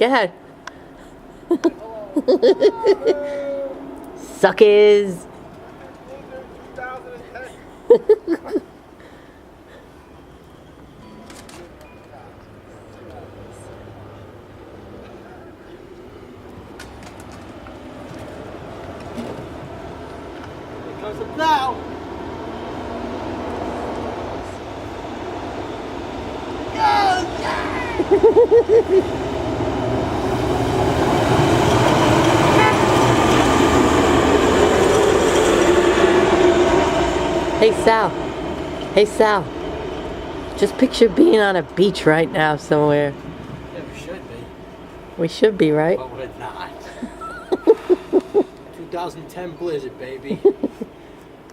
Go ahead. Suckers. Goes up now. Hey Sal. Hey Sal. Just picture being on a beach right now somewhere. Yeah, we should be. We should be, right? But we're not. 2010 Blizzard, baby.